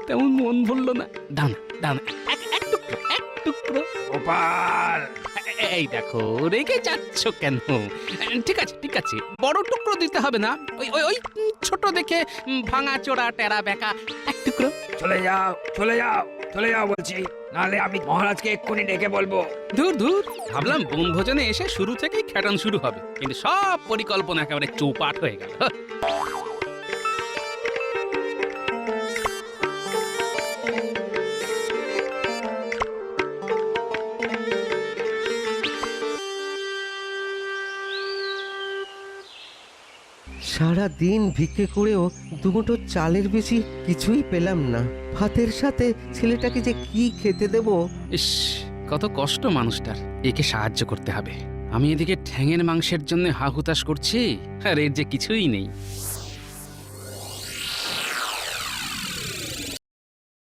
তেমন মন ভরলো না। দাও না, দাও না, এক টুকরো, এক টুকরো। গোপাল, এই দেখো, রেগে যাচ্ছ কেন? ঠিক আছে, ঠিক আছে, বড় টুকরো দিতে হবে না। ওই ওই ওই ছোট দেখে ভাঙা চোরা টেরা বেঁকা এক টুকরো। চলে যাও, চলে যাও, চলে যাও বলছি, নাহলে আমি মহারাজকে এক্ষুনি ডেকে বলবো। দূর দূর, ভাবলাম বনভোজনে এসে শুরু থেকেই খ্যাটন শুরু হবে, কিন্তু সব পরিকল্পনা একেবারে চৌপাট হয়ে গেল। সারা দিন ভিক্ষে করেও দুমুঠো চালের বেশি কিছুই পেলাম না। ভাতের সাথে ছেলেটাকে যে কি খেতে দেব। ইস, কত কষ্ট মানুষটার। একে সাহায্য করতে হবে। আমি এদিকে ঠ্যাঙের মাংসের জন্য হাহুতাশ করছি, আর এর যে কিছুই নেই।